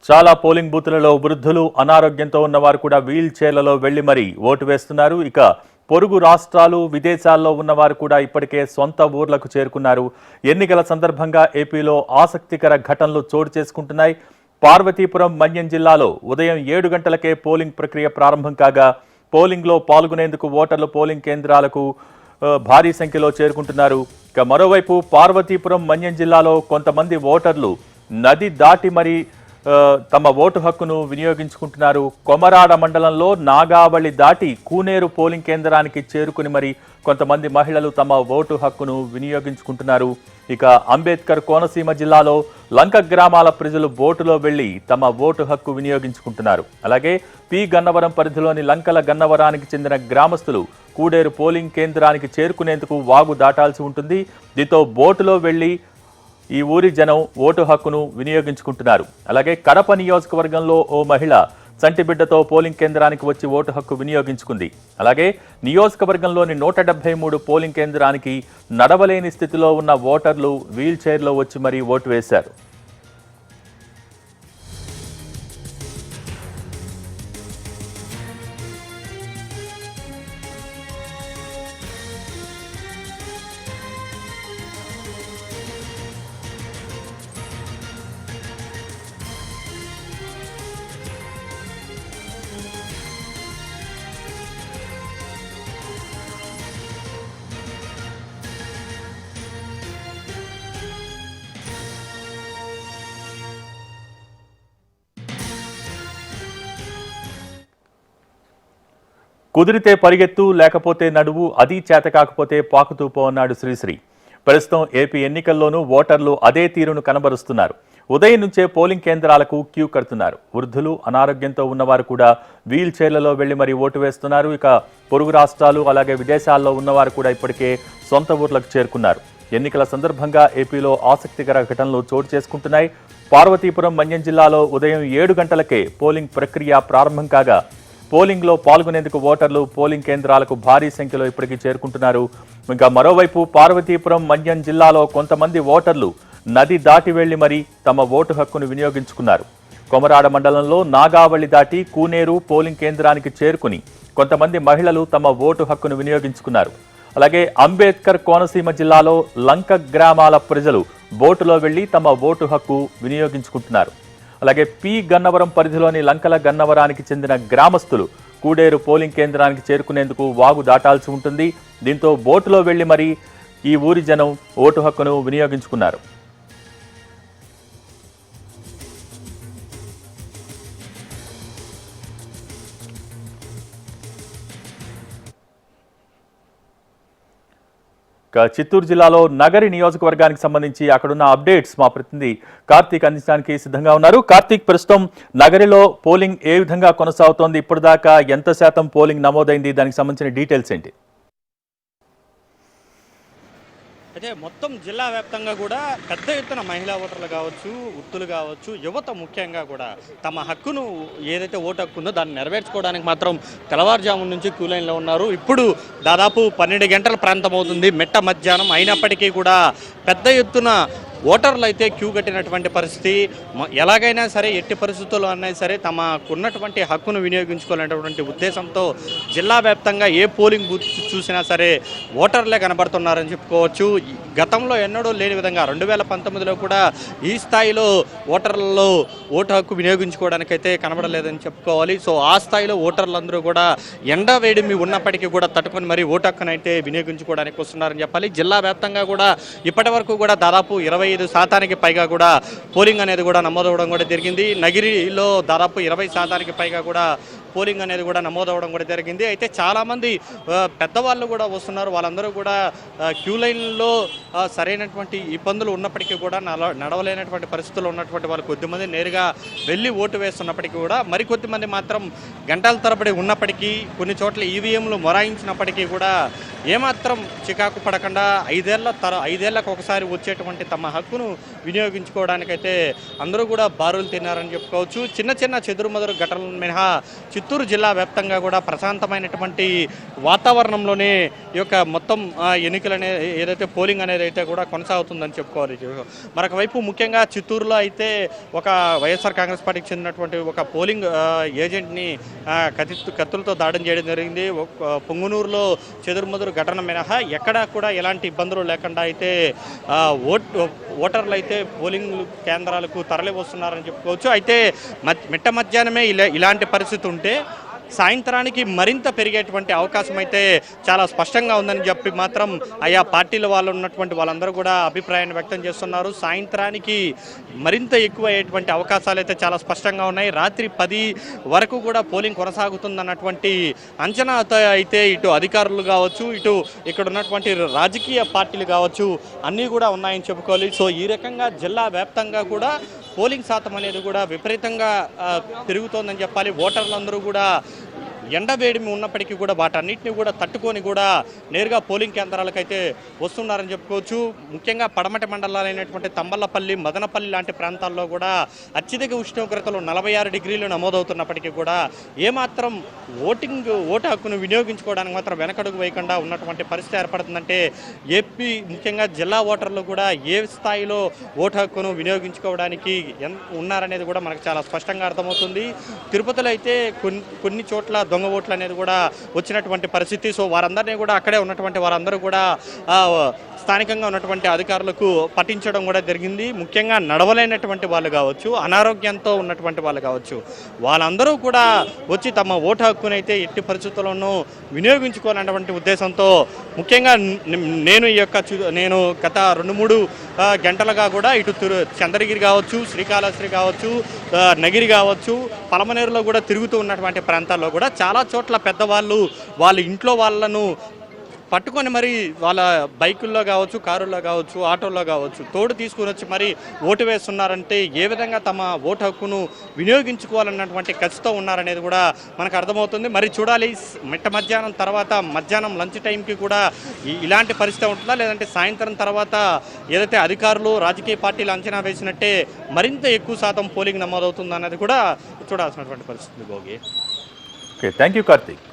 చాలా పోలింగ్ బూతులలో వృద్ధులు అనారోగ్యంతో ఉన్నవారు కూడా వీల్ చైర్లలో వెళ్లి మరీ ఓటు వేస్తున్నారు. ఇక పొరుగు రాష్ట్రాలు విదేశాల్లో ఉన్నవారు కూడా ఇప్పటికే సొంత ఊర్లకు చేరుకున్నారు. ఎన్నికల సందర్భంగా ఏపీలో ఆసక్తికర ఘటనలు చోటు చేసుకుంటున్నాయి. పార్వతీపురం మన్యం జిల్లాలో ఉదయం 7 గంటలకే పోలింగ్ ప్రక్రియ ప్రారంభం కాగా పోలింగ్లో పాల్గొనేందుకు ఓటర్లు పోలింగ్ కేంద్రాలకు భారీ సంఖ్యలో చేరుకుంటున్నారు. ఇక మరోవైపు పార్వతీపురం మన్యం జిల్లాలో కొంతమంది ఓటర్లు నది దాటి మరీ తమ ఓటు హక్కును వినియోగించుకుంటున్నారు. కొమరాడ మండలంలో నాగావళి దాటి కూనేరు పోలింగ్ కేంద్రానికి చేరుకుని మరి కొంతమంది మహిళలు తమ ఓటు హక్కును వినియోగించుకుంటున్నారు. ఇక అంబేద్కర్ కోనసీమ జిల్లాలో లంక గ్రామాల ప్రజలు బోటులో వెళ్లి తమ ఓటు హక్కు వినియోగించుకుంటున్నారు. అలాగే పి గన్నవరం పరిధిలోని లంకల గన్నవరానికి చెందిన గ్రామస్తులు కూడేరు పోలింగ్ కేంద్రానికి చేరుకునేందుకు వాగు దాటాల్సి ఉంటుంది. దీంతో బోటులో వెళ్లి ఈ ఊరి జనం ఓటు హక్కును వినియోగించుకుంటున్నారు. అలాగే కడప నియోజకవర్గంలో ఓ మహిళ చంటిబిడ్డతో పోలింగ్ కేంద్రానికి వచ్చి ఓటు హక్కు వినియోగించుకుంది. అలాగే నియోజకవర్గంలోని 173 పోలింగ్ కేంద్రానికి నడవలేని స్థితిలో ఉన్న ఓటర్లు వీల్ చైర్లో వచ్చి మరీ ఓటు వేశారు. కుదిరితే పరిగెత్తు, లేకపోతే నడువు, అది చేత కాకపోతే పాకుతూ పో అన్నాడు శ్రీశ్రీ. ప్రస్తుతం ఏపీ ఎన్నికల్లోనూ ఓటర్లు అదే తీరును కనబరుస్తున్నారు. ఉదయం నుంచే పోలింగ్ కేంద్రాలకు క్యూ కడుతున్నారు. వృద్ధులు అనారోగ్యంతో ఉన్నవారు కూడా వీల్ చైర్లలో వెళ్లి మరీ ఓటు వేస్తున్నారు. ఇక పొరుగు రాష్ట్రాలు అలాగే విదేశాల్లో ఉన్నవారు కూడా ఇప్పటికే సొంత ఊర్లకు చేరుకున్నారు. ఎన్నికల సందర్భంగా ఏపీలో ఆసక్తికర ఘటనలు చోటు చేసుకుంటున్నాయి. పార్వతీపురం మన్యం జిల్లాలో ఉదయం 7 గంటలకే పోలింగ్ ప్రక్రియ ప్రారంభం కాగా పోలింగ్లో పాల్గొనేందుకు ఓటర్లు పోలింగ్ కేంద్రాలకు భారీ సంఖ్యలో ఇప్పటికీ చేరుకుంటున్నారు. ఇంకా మరోవైపు పార్వతీపురం మన్యం జిల్లాలో కొంతమంది ఓటర్లు నది దాటి వెళ్లి మరీ తమ ఓటు హక్కును వినియోగించుకున్నారు. కొమరాడ మండలంలో నాగావళి దాటి కూనేరు పోలింగ్ కేంద్రానికి చేరుకుని కొంతమంది మహిళలు తమ ఓటు హక్కును వినియోగించుకున్నారు. అలాగే అంబేద్కర్ కోనసీమ జిల్లాలో లంక గ్రామాల ప్రజలు బోటులో వెళ్లి తమ ఓటు హక్కు వినియోగించుకుంటున్నారు. అలాగే పి గన్నవరం పరిధిలోని లంకల గన్నవరానికి చెందిన గ్రామస్తులు కూడేరు పోలింగ్ కేంద్రానికి చేరుకునేందుకు వాగు దాటాల్సి ఉంటుంది. దీంతో బోటులో వెళ్లి మరీ ఈ ఊరి జనం ఓటు హక్కును వినియోగించుకున్నారు. చిత్తూరు జిల్లాలో నగరి నియోజకవర్గానికి సంబంధించి అక్కడున్న అప్డేట్స్ మా ప్రతినిధి కార్తీక్ అందించడానికి సిద్ధంగా ఉన్నారు. కార్తీక్, ప్రస్తుతం నగరిలో పోలింగ్ ఏ విధంగా కొనసాగుతోంది? ఇప్పటిదాకా ఎంత శాతం పోలింగ్ నమోదైంది? దానికి సంబంధించిన డీటెయిల్స్ ఏంటి? అయితే మొత్తం జిల్లా వ్యాప్తంగా కూడా పెద్ద ఎత్తున మహిళా ఓటర్లు కావచ్చు, వృత్తులు కావచ్చు, యువత ముఖ్యంగా కూడా తమ హక్కును ఏదైతే ఓటు హక్కు ఉందో దాన్ని నెరవేర్చుకోవడానికి మాత్రం తెల్లవారుజాము నుంచి క్యూ లైన్లో ఉన్నారు. ఇప్పుడు దాదాపు 12 గంటల ప్రాంతం అవుతుంది, మెట్ట మధ్యాహ్నం అయినప్పటికీ కూడా పెద్ద ఎత్తున ఓటర్లు అయితే క్యూ కట్టినటువంటి పరిస్థితి. ఎలాగైనా సరే ఎట్టి పరిస్థితుల్లో అన్నా సరే తమకున్నటువంటి హక్కును వినియోగించుకోవాలనేటువంటి ఉద్దేశంతో జిల్లా వ్యాప్తంగా ఏ పోలింగ్ బూత్ చూసినా సరే ఓటర్లే కనబడుతున్నారని చెప్పుకోవచ్చు. గతంలో ఎన్నడూ లేని విధంగా 2019లో కూడా ఈ స్థాయిలో ఓటర్లలో ఓటు హక్కు వినియోగించుకోవడానికైతే కనబడలేదని చెప్పుకోవాలి. సో ఆ స్థాయిలో ఓటర్లందరూ కూడా ఎండ వేడిమి ఉన్నప్పటికీ కూడా తట్టుకొని మరీ ఓటు హక్కునైతే వినియోగించుకోవడానికి వస్తున్నారని చెప్పాలి. జిల్లా వ్యాప్తంగా కూడా ఇప్పటి వరకు కూడా దాదాపు 25% పైగా కూడా పోలింగ్ అనేది కూడా నమోదవడం కూడా జరిగింది. నగిరిలో దాదాపు 20% పైగా కూడా పోలింగ్ అనేది కూడా నమోదవడం కూడా జరిగింది. అయితే చాలామంది పెద్దవాళ్ళు కూడా వస్తున్నారు. వాళ్ళందరూ కూడా క్యూ లైన్లో సరైనటువంటి ఇబ్బందులు ఉన్నప్పటికీ కూడా నడవలేనటువంటి పరిస్థితుల్లో ఉన్నటువంటి వాళ్ళు కొద్దిమంది నేరుగా వెళ్ళి ఓటు వేస్తున్నప్పటికీ కూడా మరికొద్దిమంది మాత్రం గంటల తరబడి ఉన్నప్పటికీ కొన్ని చోట్ల ఈవీఎంలు మొరాయించినప్పటికీ కూడా ఏమాత్రం చికాకు పడకుండా 5 ఏళ్లకు ఒకసారి వచ్చేటువంటి తమ హక్కును వినియోగించుకోవడానికైతే అందరూ కూడా బారులు తిన్నారని చెప్పుకోవచ్చు. చిన్న చిన్న చెదురుమదురు ఘటనలు మినహా చిత్తూరు జిల్లా వ్యాప్తంగా కూడా ప్రశాంతమైనటువంటి వాతావరణంలోనే ఈ యొక్క మొత్తం ఎన్నికలు ఏదైతే పోలింగ్ అనేది అయితే కూడా కొనసాగుతుందని చెప్పుకోవాలి. మరొక వైపు ముఖ్యంగా చిత్తూరులో అయితే ఒక వైఎస్ఆర్ కాంగ్రెస్ పార్టీకి చెందినటువంటి ఒక పోలింగ్ ఏజెంట్ని కత్తులతో దాడి చేయడం జరిగింది. పొంగునూరులో చెదురుమదురు ఘటన మినహా ఎక్కడా కూడా ఎలాంటి ఇబ్బందులు లేకుండా అయితే ఓటర్లు అయితే పోలింగ్ కేంద్రాలకు తరలి వస్తున్నారని చెప్పుకోవచ్చు. అయితే మిట్ట మధ్యాహ్నమే ఇలాంటి పరిస్థితి ఉంటే సాయంత్రానికి మరింత పెరిగేటువంటి అవకాశం అయితే చాలా స్పష్టంగా ఉందని చెప్పి మాత్రం ఆయా పార్టీల వాళ్ళు ఉన్నటువంటి వాళ్ళందరూ కూడా అభిప్రాయాన్ని వ్యక్తం చేస్తున్నారు. సాయంత్రానికి మరింత ఎక్కువ అయ్యేటువంటి అవకాశాలు అయితే చాలా స్పష్టంగా ఉన్నాయి. రాత్రి 10 వరకు కూడా పోలింగ్ కొనసాగుతుందన్నటువంటి అంచనాతో అయితే ఇటు అధికారులు కావచ్చు, ఇటు ఇక్కడ ఉన్నటువంటి రాజకీయ పార్టీలు కావచ్చు అన్నీ కూడా ఉన్నాయని చెప్పుకోవాలి. సో ఈ రకంగా జిల్లా వ్యాప్తంగా కూడా పోలింగ్ శాతం అనేది కూడా విపరీతంగా పెరుగుతోందని చెప్పాలి. ఓటర్లందరూ కూడా ఎండవేడిమి ఉన్నప్పటికీ కూడా వాటన్నిటిని కూడా తట్టుకొని కూడా నేరుగా పోలింగ్ కేంద్రాలకైతే వస్తున్నారని చెప్పుకోవచ్చు. ముఖ్యంగా పడమటి మండలాలైనటువంటి తంబల్లపల్లి, మదనపల్లి లాంటి ప్రాంతాల్లో కూడా అత్యధిక ఉష్ణోగ్రతలు 46 డిగ్రీలు నమోదవుతున్నప్పటికీ కూడా ఏమాత్రం ఓటు హక్కును వినియోగించుకోవడానికి మాత్రం వెనకడుగు వేయకుండా ఉన్నటువంటి పరిస్థితి ఏర్పడుతుందంటే ఏపీ ముఖ్యంగా జిల్లా ఓటర్లు కూడా ఏ స్థాయిలో ఓటు హక్కును వినియోగించుకోవడానికి ఉన్నారనేది కూడా మనకు చాలా స్పష్టంగా అర్థమవుతుంది. తిరుపతిలో అయితే కొన్ని చోట్ల దొంగ ఓట్లు అనేది కూడా వచ్చినటువంటి పరిస్థితి. సో వారందరినీ కూడా అక్కడే ఉన్నటువంటి వారందరూ కూడా స్థానికంగా ఉన్నటువంటి అధికారులకు పట్టించడం కూడా జరిగింది. ముఖ్యంగా నడవలేనటువంటి వాళ్ళు కావచ్చు, అనారోగ్యంతో ఉన్నటువంటి వాళ్ళు కావచ్చు, వాళ్ళందరూ కూడా వచ్చి తమ ఓటు హక్కునైతే ఎట్టి పరిస్థితుల్లోనూ వినియోగించుకోవాలన్నటువంటి ఉద్దేశంతో ముఖ్యంగా నేను గత 2-3 గంటలుగా కూడా ఇటు చంద్రగిరి కావచ్చు, శ్రీకాళహస్తి కావచ్చు, నగిరి కావచ్చు, పలమనేరులో కూడా తిరుగుతూ ఉన్నటువంటి ప్రాంతాల్లో కూడా చాలా చోట్ల పెద్దవాళ్ళు వాళ్ళ ఇంట్లో వాళ్ళను పట్టుకొని మరి వాళ్ళ బైకుల్లో కావచ్చు, కారుల్లో కావచ్చు, ఆటోల్లో కావచ్చు తోడు తీసుకుని వచ్చి మరి ఓటు వేస్తున్నారంటే ఏ విధంగా తమ ఓటు హక్కును వినియోగించుకోవాలన్నటువంటి కసితో ఉన్నారనేది కూడా మనకు అర్థమవుతుంది. మరి చూడాలి మిట్ట మధ్యాహ్నం తర్వాత మధ్యాహ్నం లంచ్ టైంకి కూడా ఇలాంటి పరిస్థితి ఉంటుందా, లేదంటే సాయంత్రం తర్వాత ఏదైతే అధికారులు రాజకీయ పార్టీలు అంచనా వేసినట్టే మరింత ఎక్కువ శాతం పోలింగ్ నమోదవుతుందన్నది కూడా చూడాల్సినటువంటి పరిస్థితి. Bhogi. Okay, thank you Karthik.